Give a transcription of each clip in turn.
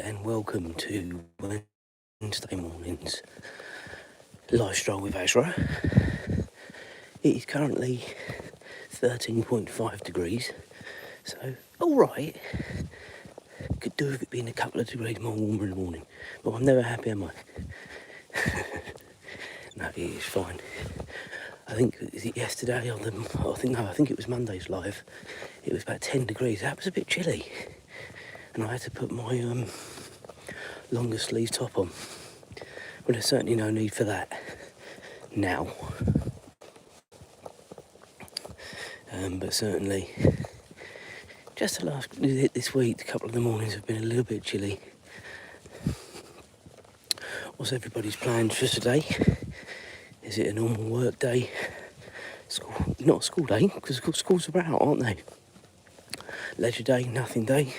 and welcome to Wednesday morning's live stroll with Azra. It is currently 13.5 degrees, so alright. Could do with it being a couple of degrees more warmer in the morning, but I'm never happy, am I? No, it is fine. I think, is it yesterday or I think it was Monday's live. It was about 10 degrees. That was a bit chilly, and I had to put my longer sleeve top on. Well, there's certainly no need for that now. But certainly, just this week, a couple of the mornings have been a little bit chilly. What's everybody's plans for today? Is it a normal work day? Not a school day, because schools are out, aren't they? Leisure day, nothing day.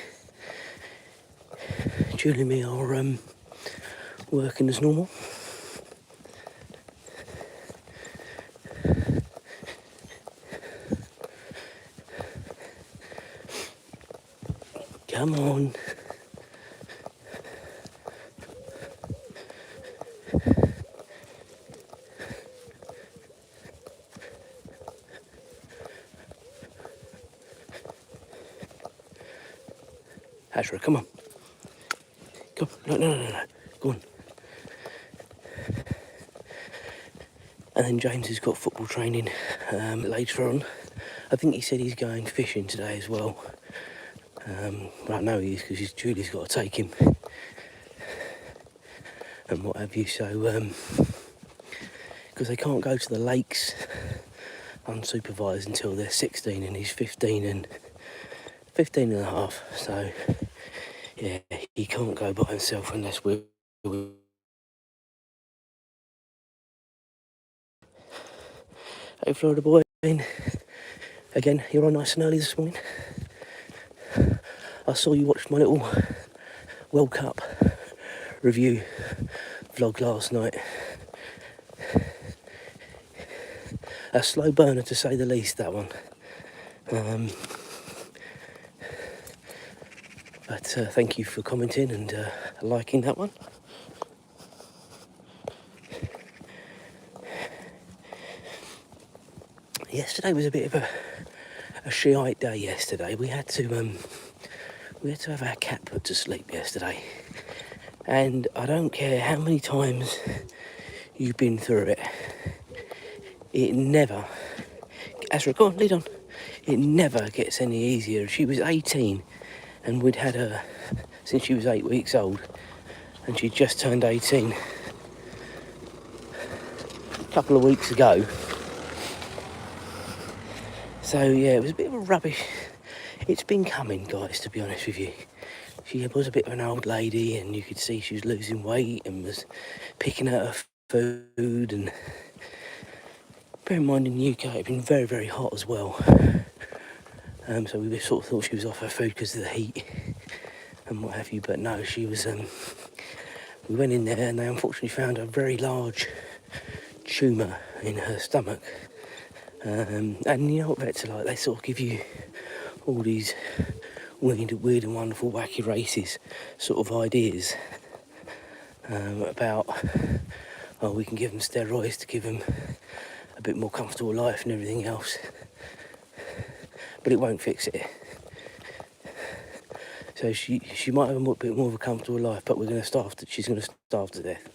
Julie and me are working as normal. Come on. Azra, come on. Come on. No. Go on. And then James has got football training later on. I think he said he's going fishing today as well. But I know he is because Julie's got to take him and what have you. So, because they can't go to the lakes unsupervised until they're 16, and he's 15 and a half. So, yeah, he can't go by himself unless we're. Hey, Florida boy. Again, you're on nice and early this morning. I saw you watched my little World Cup review vlog last night. A slow burner, to say the least, that one. But thank you for commenting and liking that one. Yesterday was a bit of a Shiite day yesterday. We had to have our cat put to sleep yesterday. And I don't care how many times you've been through it, it never, Azra, go on, lead on. It never gets any easier. She was 18 and we'd had her since she was 8 weeks old, and she just turned 18 a couple of weeks ago. So yeah, it was a bit of a rubbish. It's been coming, guys, to be honest with you. She was a bit of an old lady, and you could see she was losing weight and was picking out her food. And bear in mind, in the UK, it's been very, very hot as well. So we sort of thought she was off her food because of the heat and what have you. But no, she was. We went in there, and they unfortunately found a very large tumour in her stomach. And you know what vets are like? They sort of give you all these weird and wonderful wacky races sort of ideas about, oh, we can give them steroids to give them a bit more comfortable life and everything else, but it won't fix it. So she might have a bit more of a comfortable life, but she's going to starve to death.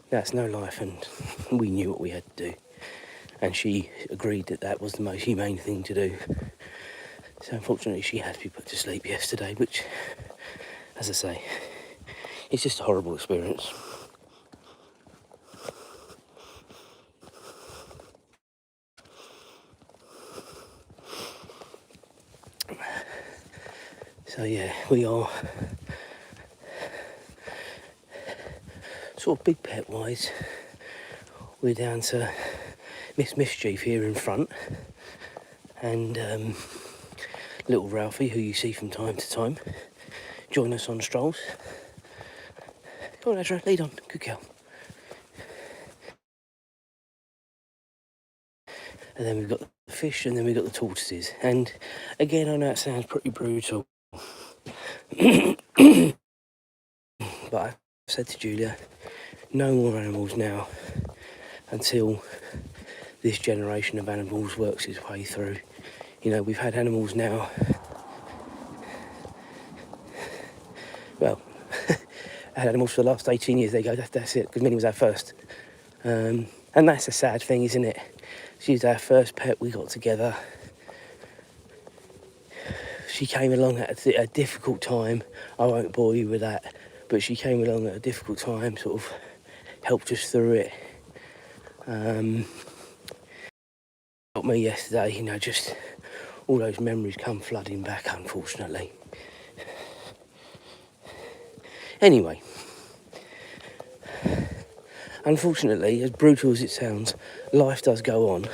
That's no life, and we knew what we had to do, and she agreed that was the most humane thing to do. So unfortunately she had to be put to sleep yesterday, which, as I say, it's just a horrible experience. So yeah, we are sort of big pet wise, we're down to Miss Mischief here in front, and little Ralphie, who you see from time to time, join us on strolls. Come on, Azra, lead on, good girl. And then we've got the fish, and then we've got the tortoises. And again, I know it sounds pretty brutal. but I said to Julia, no more animals now until this generation of animals works its way through. You know, we've had animals now, well, I had animals for the last 18 years. There you go, that's it, because Minnie was our first. And that's a sad thing, isn't it? She's our first pet we got together. She came along at a difficult time. I won't bore you with that, but she came along at a difficult time, sort of helped us through it. Helped me yesterday, you know, just all those memories come flooding back, unfortunately. Anyway, unfortunately, as brutal as it sounds, life does go on.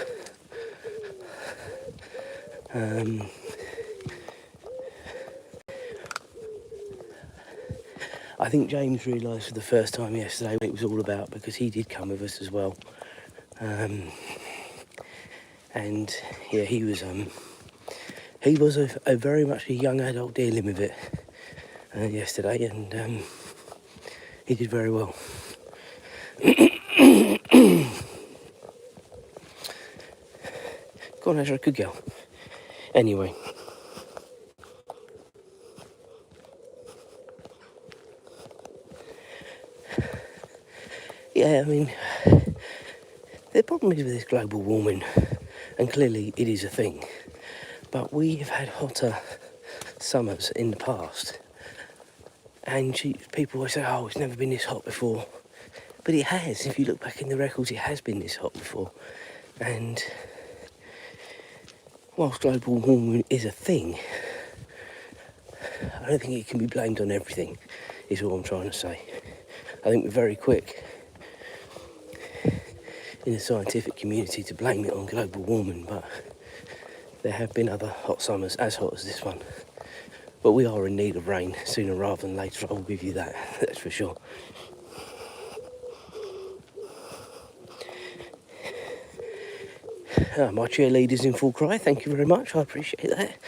I think James realised for the first time yesterday what it was all about, because he did come with us as well. And yeah, he was a very much a young adult dealing with it yesterday, and he did very well. Go on, Azra, good girl. Anyway. Yeah, I mean, the problem is with this global warming, and clearly it is a thing, but we have had hotter summers in the past, and people always say, oh, it's never been this hot before, but it has. If you look back in the records, it has been this hot before. And whilst global warming is a thing, I don't think it can be blamed on everything, is all I'm trying to say. I think we're very quick in the scientific community to blame it on global warming, but there have been other hot summers as hot as this one. But we are in need of rain sooner rather than later, I will give you that, that's for sure. My cheerleader's in full cry, thank you very much, I appreciate that.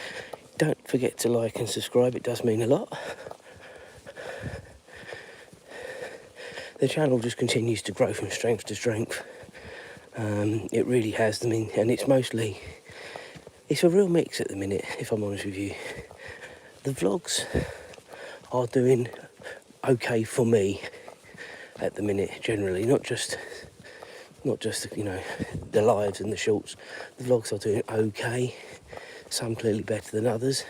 Don't forget to like and subscribe, it does mean a lot. The channel just continues to grow from strength to strength. It really has, I mean, and it's a real mix at the minute, if I'm honest with you. The vlogs are doing okay for me at the minute, generally, not just you know, the lives and the shorts. The vlogs are doing okay, some clearly better than others,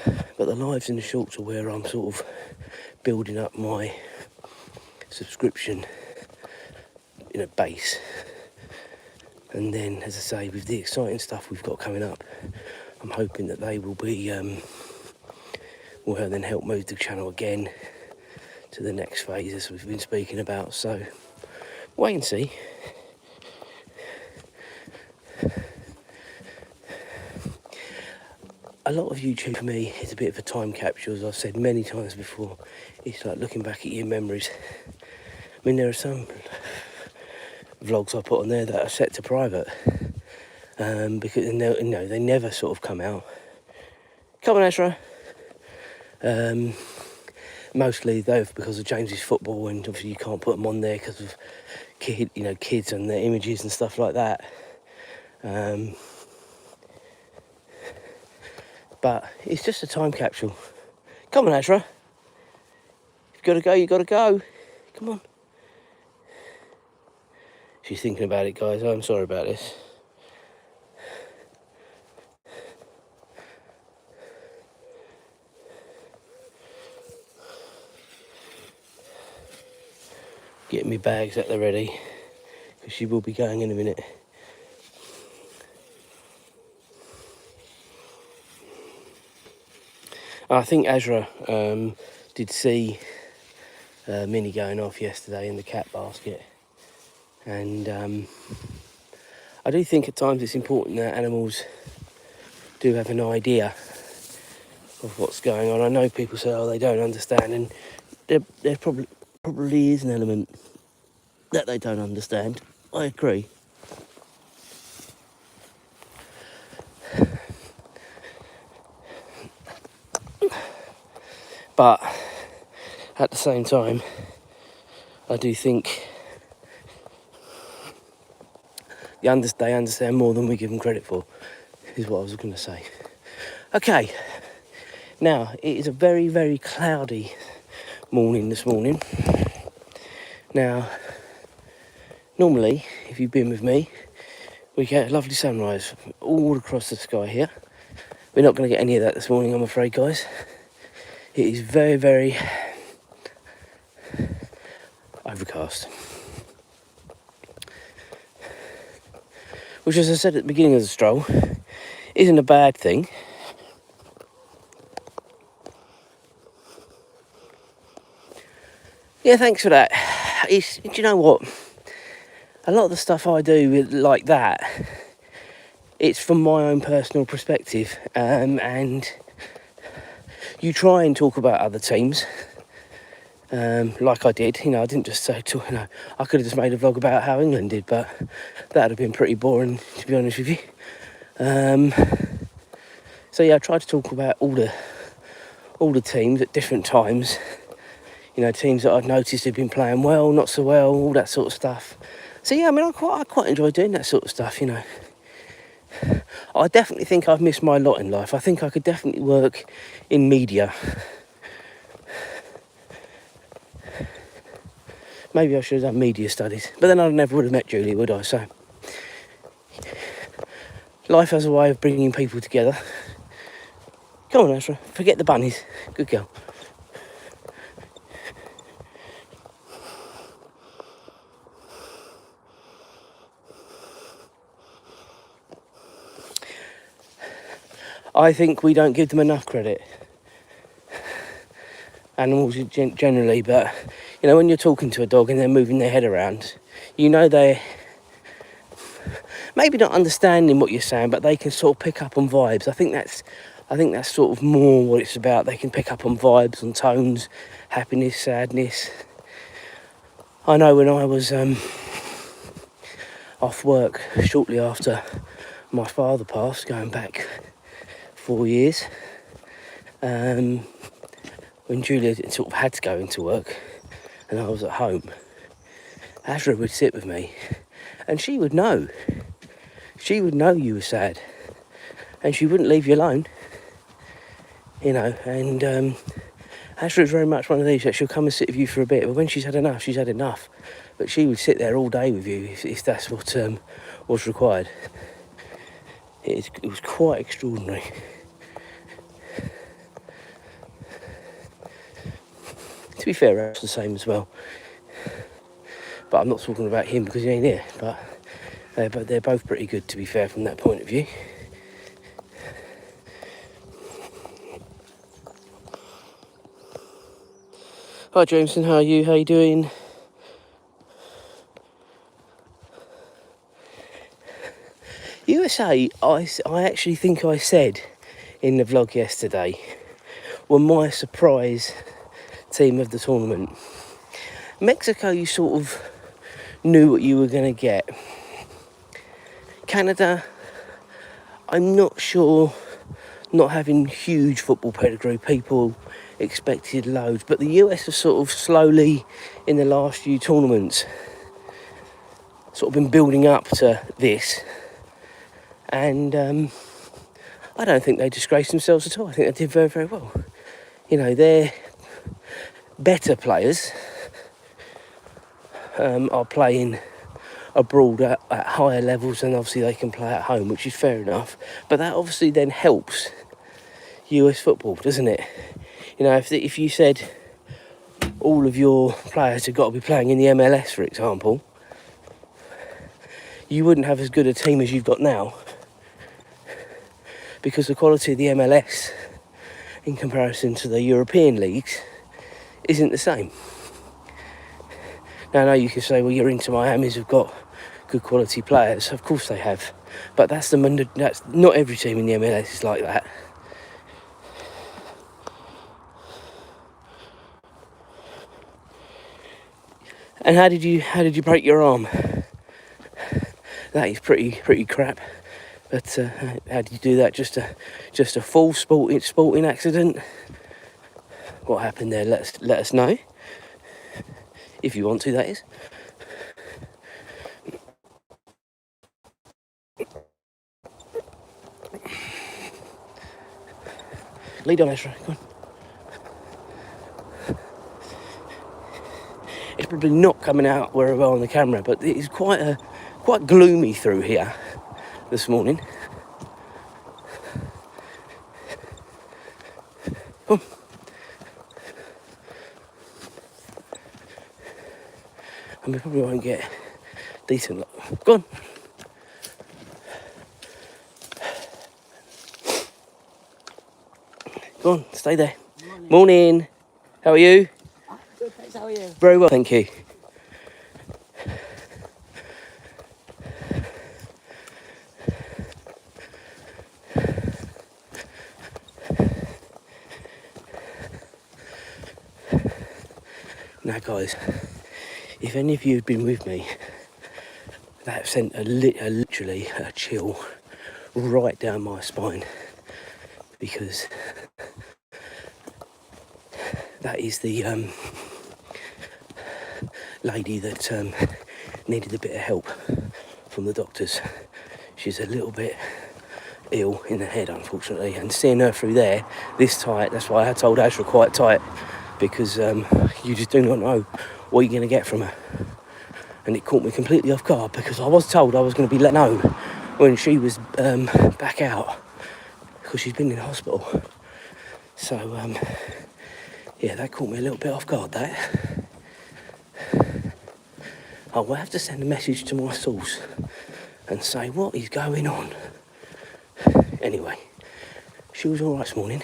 but the lives and the shorts are where I'm sort of building up my subscription in a base. And then, as I say, with the exciting stuff we've got coming up, I'm hoping that they will be will then help move the channel again to the next phase, as we've been speaking about. So wait and see. A lot of YouTube for me is a bit of a time capsule, as I've said many times before. It's like looking back at your memories. I mean, there are some vlogs I put on there that are set to private, because they never sort of come out. Come on, Azra. Mostly though because of James's football, and obviously you can't put them on there because of kids and their images and stuff like that. But it's just a time capsule. Come on, Azra. You've got to go, you've got to go. Come on. She's thinking about it, guys. I'm sorry about this. Getting me bags at the ready, because she will be going in a minute. I think Azra did see Minnie going off yesterday in the cat basket, and I do think at times it's important that animals do have an idea of what's going on. I know people say, oh, they don't understand, and there probably is an element that they don't understand. I agree. But at the same time, I do think they understand more than we give them credit for, is what I was going to say. Okay, now it is a very, very cloudy morning this morning. Now, normally, if you've been with me, we get a lovely sunrise all across the sky here. We're not going to get any of that this morning, I'm afraid, guys. It is very, very overcast. Which, as I said at the beginning of the stroll, isn't a bad thing. Yeah, thanks for that. Do you know what? A lot of the stuff I do like that, it's from my own personal perspective, and you try and talk about other teams, like I did. I didn't just say, I could have just made a vlog about how England did, but that would have been pretty boring, to be honest with you. So yeah, I tried to talk about all the teams at different times. Teams that I've noticed have been playing well, not so well, all that sort of stuff. So yeah, I quite enjoy doing that sort of stuff. I definitely think I've missed my lot in life. I think I could definitely work in media. Maybe I should have done media studies, but then I never would have met Julie, would I? So life has a way of bringing people together. Come on, Azra, forget the bunnies. Good girl. I think we don't give them enough credit. Animals generally, but when you're talking to a dog and they're moving their head around, they're maybe not understanding what you're saying, but they can sort of pick up on vibes. I think that's sort of more what it's about. They can pick up on vibes, on tones, happiness, sadness. I know when I was off work shortly after my father passed, going back 4 years, when Julia sort of had to go into work and I was at home, Azra would sit with me and she would know you were sad and she wouldn't leave you alone, and Azra is very much one of these that she'll come and sit with you for a bit, but when she's had enough, but she would sit there all day with you if that's what was required. It was quite extraordinary. To be fair, Ralph's the same as well. But I'm not talking about him because he ain't here. But they're both pretty good, to be fair, from that point of view. Hi, Jameson. How are you? How you doing? USA, I actually think I said in the vlog yesterday, were my surprise team of the tournament. Mexico, you sort of knew what you were going to get. Canada, I'm not sure, not having huge football pedigree, people expected loads, but the US has sort of slowly, in the last few tournaments, sort of been building up to this, and I don't think they disgraced themselves at all. I think they did very, very well. They're better players are playing abroad at higher levels than obviously they can play at home, which is fair enough. But that obviously then helps US football, doesn't it? If you said all of your players have got to be playing in the MLS, for example, you wouldn't have as good a team as you've got now, because the quality of the MLS in comparison to the European leagues isn't the same. Now I know you can say, well, your Inter Miamis have got good quality players. Of course they have, but that's not every team in the MLS is like that. And how did you break your arm? That is pretty crap. But how did you do that? Just a full sporting accident? what happened there, let us know. If you want to, that is. Lead on, Azra. Go on. It's probably not coming out very well on the camera, but it is quite gloomy through here this morning. Come on. And we probably won't get decent luck. Go on. Go on, stay there. Morning. How are you? Good, thanks. How are you? Very well, thank you. Now, guys, if any of you have been with me, that sent literally a chill right down my spine, because that is the lady that needed a bit of help from the doctors. She's a little bit ill in the head, unfortunately, and seeing her through there this tight, that's why I told Azra quite tight, because you just do not know what you're going to get from her. And it caught me completely off guard, because I was told I was going to be let know when she was back out, because she's been in hospital. So yeah, that caught me a little bit off guard, that. I will have to send a message to my source and say, what is going on? Anyway, she was all right this morning,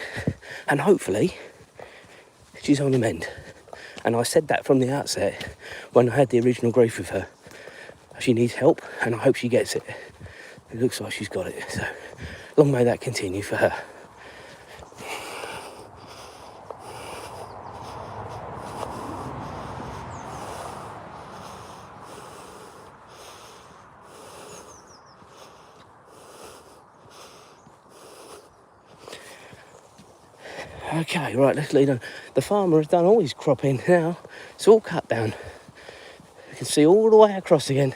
and hopefully she's on the mend. And I said that from the outset when I had the original grief with her. She needs help, and I hope she gets it. It looks like she's got it, so long may that continue for her. Okay, right, let's lead on. The farmer has done all his cropping now. It's all cut down. You can see all the way across again.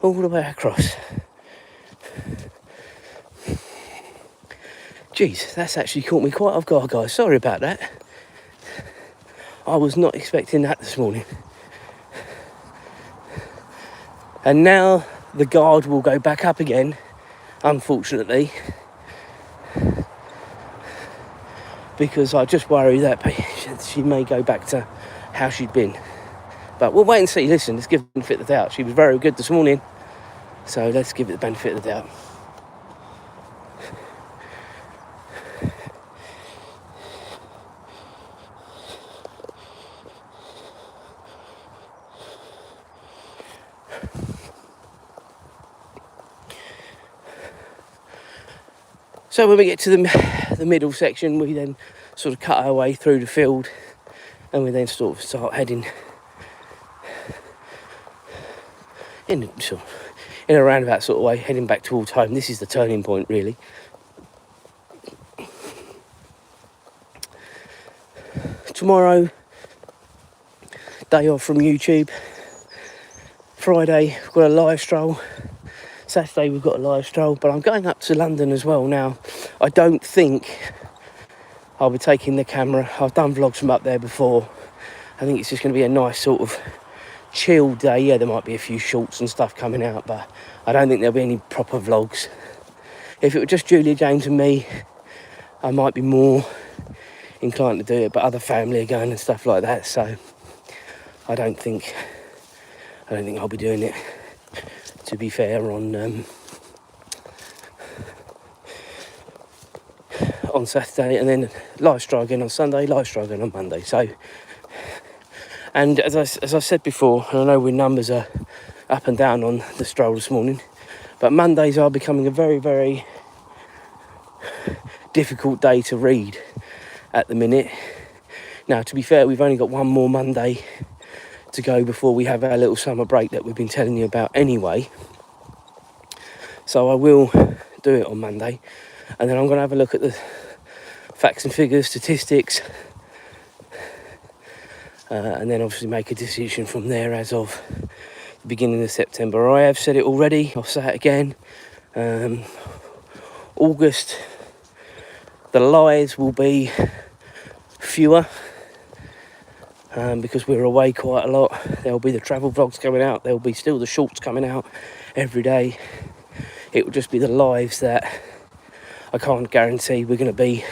All the way across. Jeez, that's actually caught me quite off guard, guys. Sorry about that. I was not expecting that this morning. And now the guard will go back up again, unfortunately, because I just worry that she may go back to how she'd been. But we'll wait and see. Listen, let's give her the benefit of the doubt. She was very good this morning, so let's give it the benefit of the doubt. So when we get to the middle section, we then sort of cut our way through the field, and we then sort of start heading in a roundabout sort of way, heading back towards home. This is the turning point, really. Tomorrow, day off from YouTube. Friday, we've got a live stroll. Saturday, we've got a live stroll. But I'm going up to London as well now. I don't think I'll be taking the camera. I've done vlogs from up there before. I think it's just going to be a nice sort of chill day. Yeah, there might be a few shorts and stuff coming out, but I don't think there'll be any proper vlogs. If it were just Julia, James and me, I might be more inclined to do it, but other family are going and stuff like that, so I don't think I'll be doing it, to be fair, on Saturday, and then live stroll again on Sunday, live stroll again on Monday. So, and as I said before, and I know when numbers are up and down on the stroll this morning, but Mondays are becoming a very, very difficult day to read at the minute. Now, to be fair, we've only got one more Monday to go before we have our little summer break that we've been telling you about anyway. So I will do it on Monday, and then I'm going to have a look at the facts and figures, statistics, and then obviously make a decision from there as of the beginning of September. I have said it already, I'll say it again. August, the lives will be fewer because we're away quite a lot. There'll be the travel vlogs coming out, there'll be still the shorts coming out every day. It will just be the lives that I can't guarantee we're going to be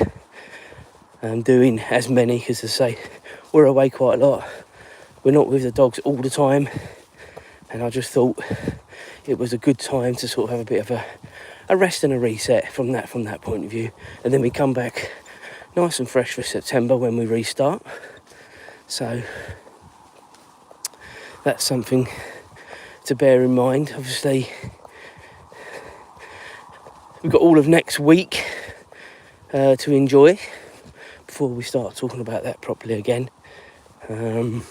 doing as many, because as I say, we're away quite a lot. We're not with the dogs all the time, and I just thought it was a good time to sort of have a bit of a rest and a reset from that point of view, and then we come back nice and fresh for September when we restart. So that's something to bear in mind. Obviously we've got all of next week to enjoy before we start talking about that properly again. And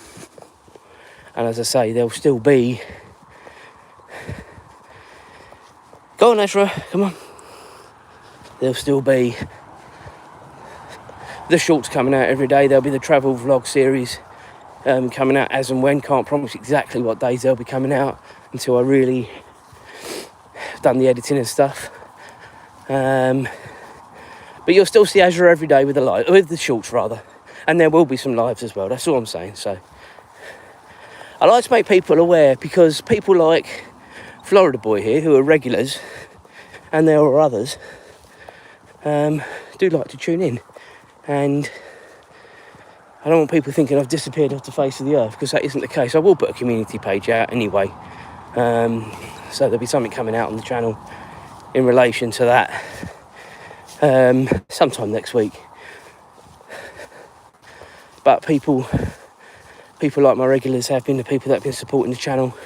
as I say, there'll still be... Go on, Azra, come on. There'll still be the shorts coming out every day. There'll be the travel vlog series coming out as and when. Can't promise exactly what days they'll be coming out until I really done the editing and stuff. But you'll still see Azra every day with the shorts rather, and there will be some lives as well. That's all I'm saying. So I like to make people aware, because people like Florida Boy here, who are regulars, and there are others, do like to tune in, and I don't want people thinking I've disappeared off the face of the earth, because that isn't the case. I will put a community page out anyway, so there'll be something coming out on the channel in relation to that sometime next week. But people like my regulars have been the people that have been supporting the channel,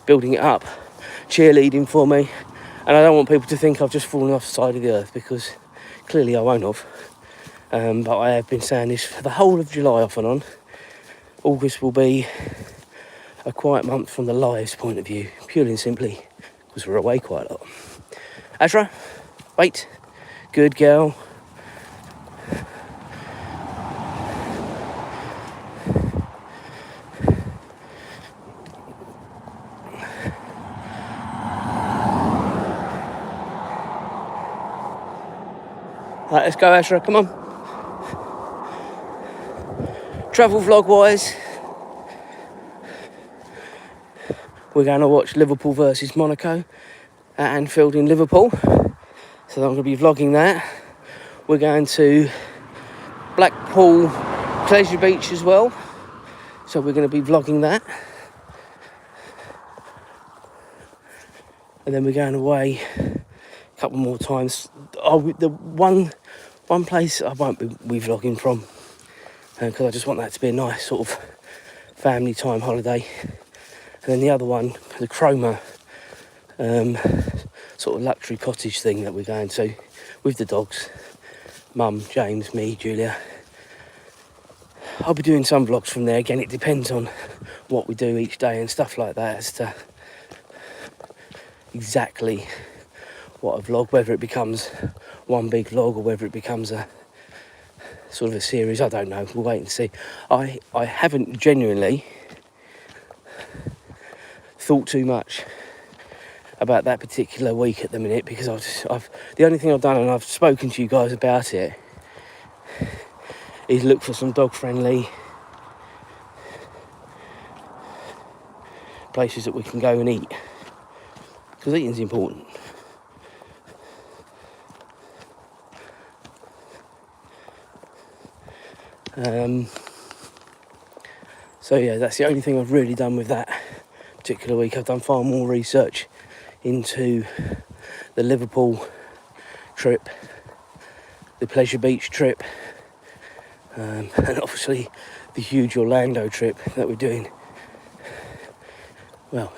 building it up, cheerleading for me, and I don't want people to think I've just fallen off the side of the earth, because clearly I won't have. But I have been saying this for the whole of July off and on. August will be a quiet month from the lives point of view, purely and simply because we're away quite a lot. Azra, wait, good girl. Right, let's go, Azra, come on. Travel vlog wise, we're going to watch Liverpool versus Monaco at Anfield in Liverpool. So I'm going to be vlogging that. We're going to Blackpool Pleasure Beach as well. So we're going to be vlogging that. And then we're going away a couple more times. The one place I won't be vlogging from, because I just want that to be a nice sort of family time holiday. And then the other one, the Cromer sort of luxury cottage thing that we're going to with the dogs, Mum, James, me, Julia. I'll be doing some vlogs from there. Again, it depends on what we do each day and stuff like that as to exactly what a vlog, whether it becomes one big vlog or whether it becomes a sort of a series. I don't know, we'll wait and see. I haven't genuinely thought too much about that particular week at the minute, because I've the only thing I've done, and I've spoken to you guys about it, is look for some dog friendly places that we can go and eat, because eating's important. So yeah, that's the only thing I've really done with that particular week. I've done far more research into the Liverpool trip, the Pleasure Beach trip, and obviously the huge Orlando trip that we're doing. Well,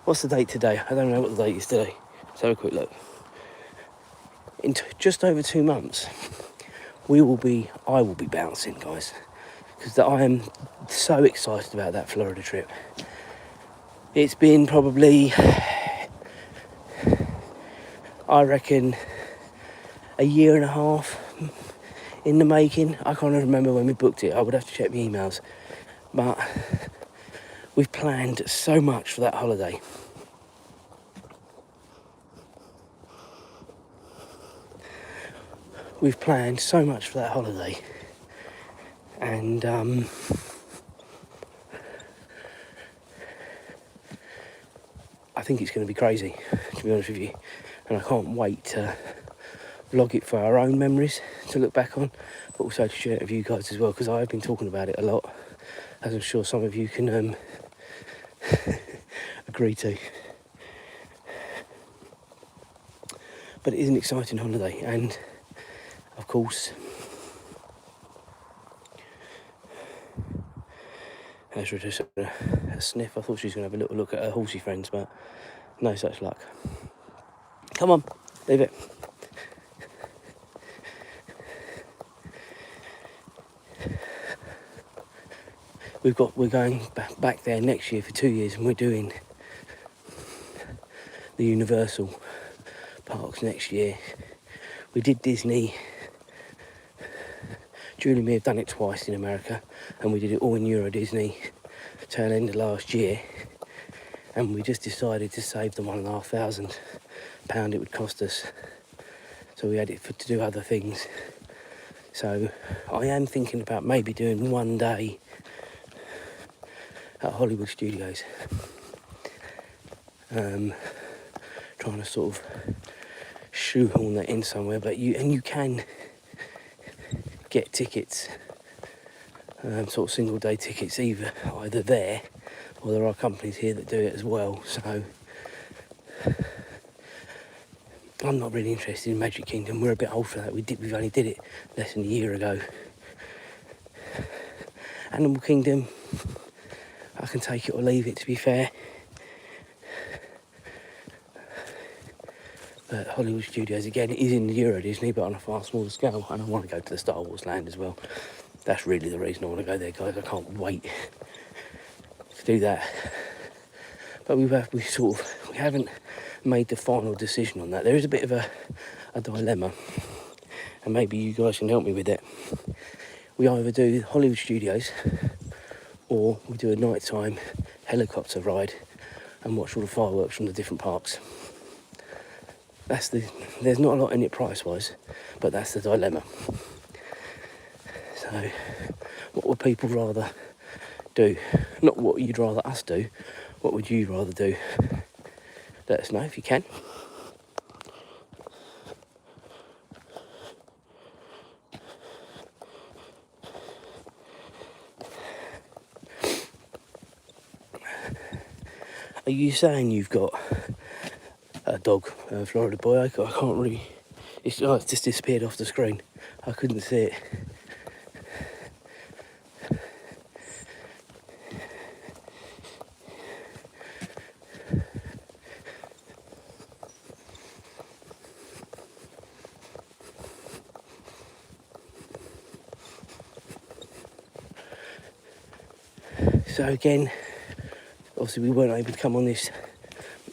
what's the date today? I don't know what the date is today. Let's have a quick look. In just over 2 months, I will be bouncing, guys, because I am so excited about that Florida trip. It's been probably, I reckon, a year and a half in the making. I can't remember when we booked it. I would have to check my emails. But we've planned so much for that holiday. We've planned so much for that holiday. And I think it's going to be crazy, to be honest with you. And I can't wait to vlog it for our own memories to look back on, but also to share it with you guys as well, because I've been talking about it a lot, as I'm sure some of you can agree to. But it is an exciting holiday, and of course, Azra just had a sniff. I thought she was going to have a little look at her horsey friends, but no such luck. Come on, leave it. We're going back there next year for 2 years, and we're doing the Universal parks next year. We did Disney. Julie and me have done it twice in America, and we did it all in Euro Disney tail end of last year, and we just decided to save the £1,500 it would cost us, so we had it to do other things. So I am thinking about maybe doing one day at Hollywood Studios, trying to sort of shoehorn that in somewhere, but you can get tickets, sort of single day tickets, either there, or there are companies here that do it as well. So I'm not really interested in Magic Kingdom. We're a bit old for that. We've only did it less than a year ago. Animal Kingdom, I can take it or leave it, to be fair. But Hollywood Studios, again, it is in Euro Disney, but on a far smaller scale, and I want to go to the Star Wars land as well. That's really the reason I want to go there, guys. I can't wait to do that. But we haven't made the final decision on that. There is a bit of a dilemma, and maybe you guys can help me with it. We either do Hollywood Studios, or we do a nighttime helicopter ride and watch all the fireworks from the different parks. There's not a lot in it price-wise, but that's the dilemma. So, what would people rather do? Not what you'd rather us do, what would you rather do? Let us know if you can. Are you saying you've got a dog, a Florida boy? I can't really... It's just disappeared off the screen. I couldn't see it. So again, obviously we weren't able to come on this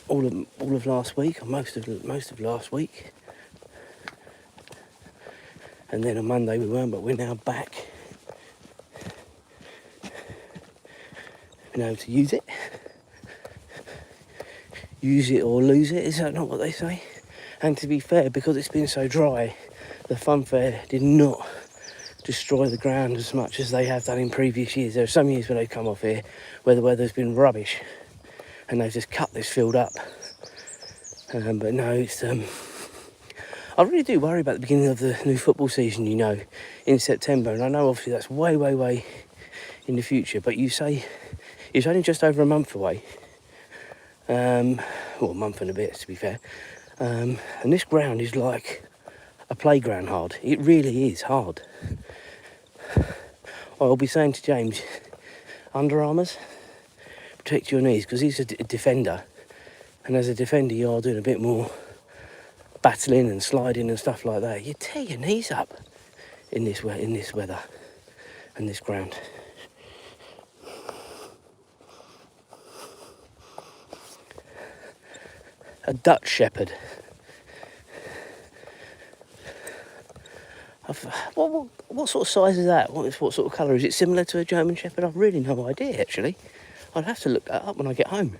all of last week, or most of last week, and then on Monday we weren't, but we're now back, been able to use it or lose it. Is that not what they say? And to be fair, because it's been so dry, the fun fair did not destroy the ground as much as they have done in previous years. There are some years when they've come off here where the weather's been rubbish and they've just cut this field up. But no, it's I really do worry about the beginning of the new football season, you know, in September. And I know obviously that's way in the future, but you say it's only just over a month away. Well, a month and a bit, to be fair. And this ground is like a playground hard. It really is hard. I'll be saying to James, Under Armours, protect your knees, because he's a defender, and as a defender you are doing a bit more battling and sliding and stuff like that. You tear your knees up in this weather and this ground. A Dutch Shepherd. What What sort of size is that? What sort of colour? Is it similar to a German Shepherd? I've really no idea, actually. I'd have to look that up when I get home.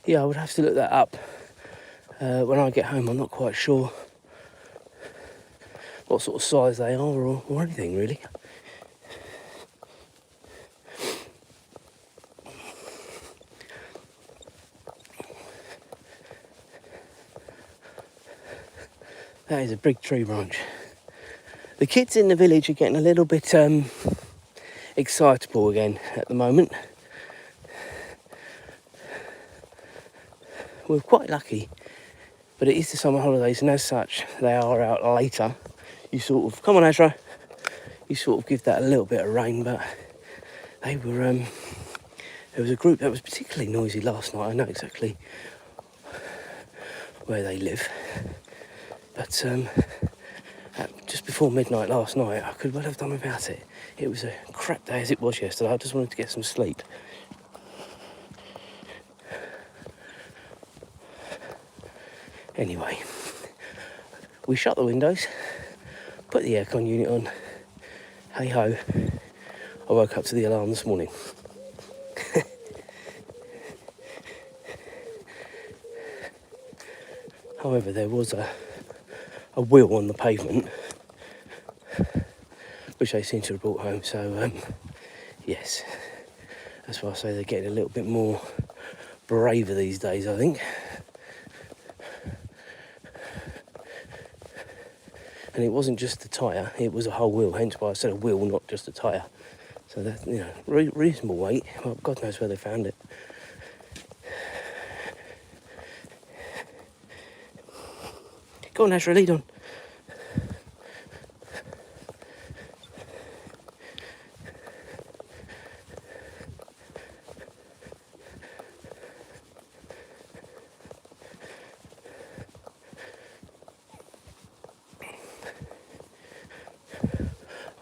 Yeah, I would have to look that up when I get home. I'm not quite sure what sort of size they are or anything, really. That is a big tree branch. The kids in the village are getting a little bit excitable again at the moment. We're quite lucky, but it is the summer holidays, and as such, they are out later. You sort of, come on Azra, you sort of give that a little bit of rain, but they were, there was a group that was particularly noisy last night. I know exactly where they live, but just before midnight last night, I could well have done without it. It was a crap day as it was yesterday. I just wanted to get some sleep. Anyway, we shut the windows, put the aircon unit on. Hey ho, I woke up to the alarm this morning. However, there was a wheel on the pavement, which they seem to have brought home. So, yes, that's why I say they're getting a little bit more braver these days, I think. And it wasn't just the tyre, it was a whole wheel, hence why I said a wheel, not just a tyre. So that's, you know, reasonable weight. Well, God knows where they found it. Go on, Azra, lead on.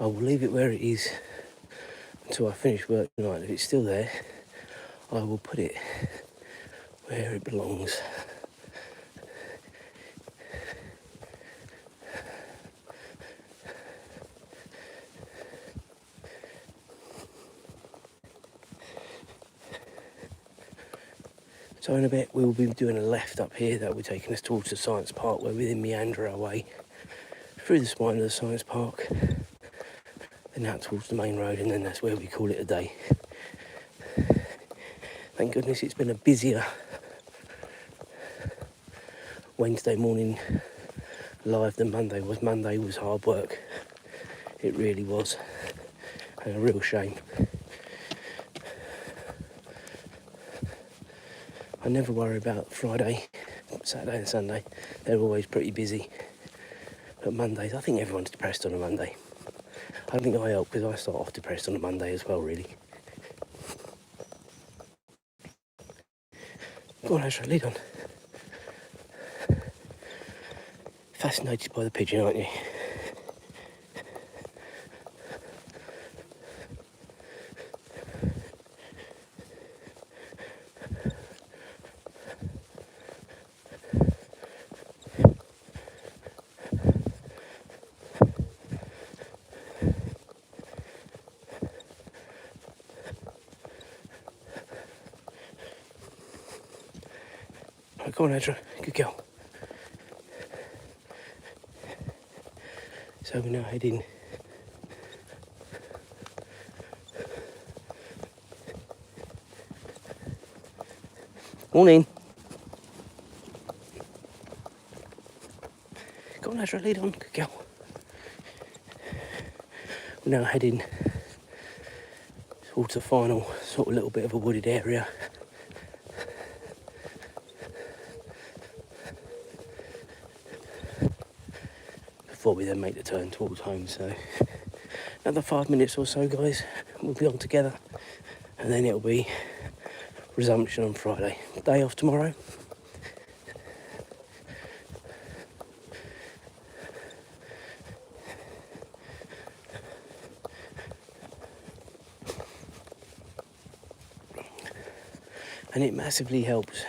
I will leave it where it is until I finish work tonight. If it's still there, I will put it where it belongs. So in a bit we will be doing a left up here that will be taking us towards the science park, where we then meander our way through the spine of the science park, then out towards the main road, and then that's where we call it a day. Thank goodness it's been a busier Wednesday morning live than Monday was. Monday was hard work. It really was. And a real shame. I never worry about Friday, Saturday and Sunday. They're always pretty busy. But Mondays, I think everyone's depressed on a Monday. I don't think I help, because I start off depressed on a Monday as well, really. Go on, Azra, lead on. Fascinated by the pigeon, aren't you? Right, go on, Azra, good girl. So we're now heading morning. Go on, Azra, lead on, good girl. We're now heading towards the final sort of little bit of a wooded area. before we then make the turn towards home. So another 5 minutes or so, guys, we'll be on together, and then it'll be resumption on Friday. Day off tomorrow. And it massively helps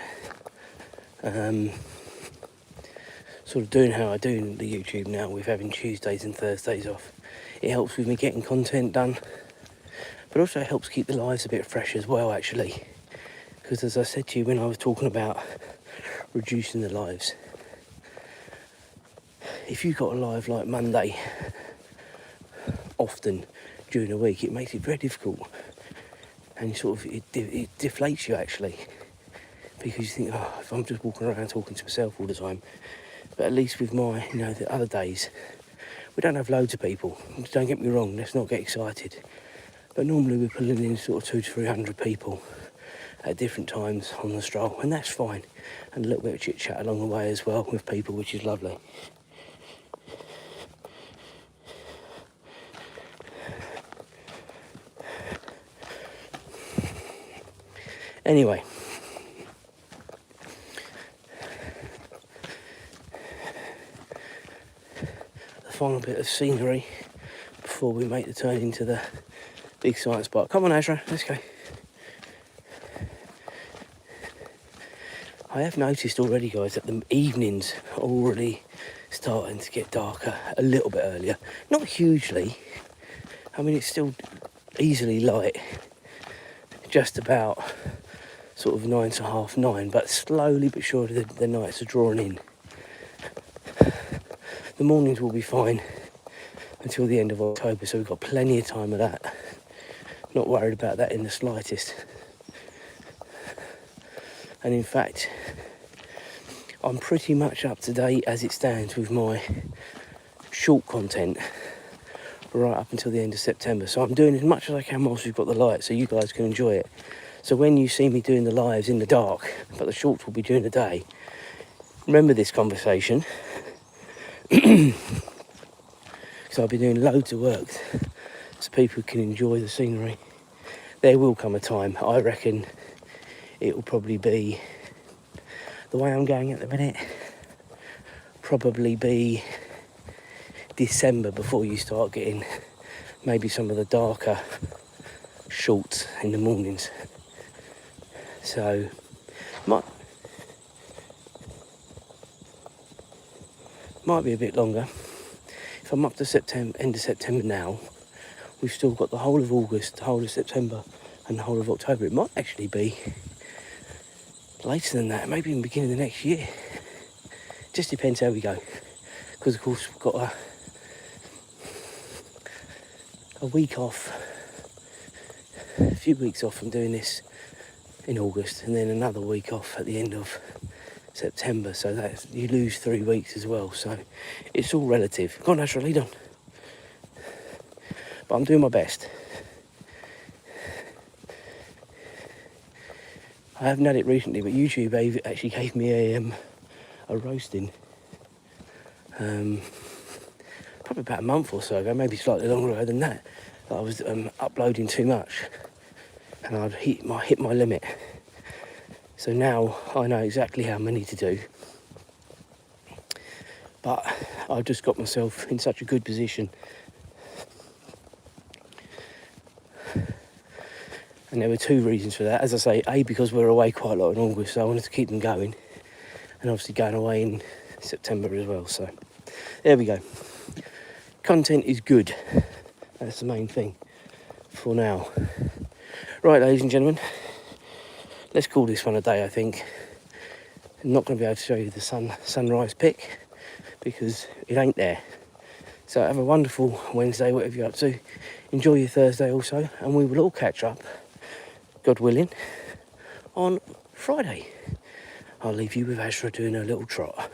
sort of doing how I do the YouTube now, with having Tuesdays and Thursdays off. It helps with me getting content done, but also it helps keep the lives a bit fresh as well, actually, because as I said to you when I was talking about reducing the lives, if you've got a live like Monday often during the week, it makes it very difficult, and sort of it deflates you, actually, because you think, oh, if I'm just walking around talking to myself all the time. But at least with my, the other days, we don't have loads of people. Don't get me wrong, let's not get excited. But normally we're pulling in sort of 200 to 300 people at different times on the stroll, and that's fine. And a little bit of chit chat along the way as well with people, which is lovely. Anyway, the final bit of scenery before we make the turn into the big science park. Come on, Azra, let's go. I have noticed already, guys, that the evenings are already starting to get darker a little bit earlier. Not hugely. I mean, it's still easily light, just about sort of 9 to half 9, but slowly but surely the nights are drawing in. The mornings will be fine until the end of October, so we've got plenty of time of that. Not worried about that in the slightest. And in fact, I'm pretty much up to date as it stands with my short content right up until the end of September. So I'm doing as much as I can whilst we've got the light, so you guys can enjoy it. So when you see me doing the lives in the dark, but the shorts will be during the day, remember this conversation. So I'll be doing loads of work so people can enjoy the scenery. There will come a time, I reckon it will probably be, the way I'm going at the minute, probably be December before you start getting maybe some of the darker shorts in the mornings. So might be a bit longer. If I'm up to September, end of September now, we've still got the whole of August, the whole of September and the whole of October. It might actually be later than that, maybe in the beginning of the next year. Just depends how we go, because of course we've got a week off, a few weeks off from doing this in August, and then another week off at the end of September, so that you lose 3 weeks as well, so it's all relative. Go on, Azra, lead on. But I'm doing my best. I haven't had it recently, but YouTube actually gave me a roasting probably about a month or so ago, maybe slightly longer ago than that I was uploading too much, and I'd hit my limit. So now I know exactly how many to do, but I've just got myself in such a good position. And there were two reasons for that. As I say, A, because we're away quite a lot in August, so I wanted to keep them going, and obviously going away in September as well. So there we go. Content is good. That's the main thing for now. Right, ladies and gentlemen, let's call this one a day, I think. I'm not going to be able to show you the sunrise pic because it ain't there. So have a wonderful Wednesday, whatever you're up to. Enjoy your Thursday also, and we will all catch up, God willing, on Friday. I'll leave you with Azra doing her little trot.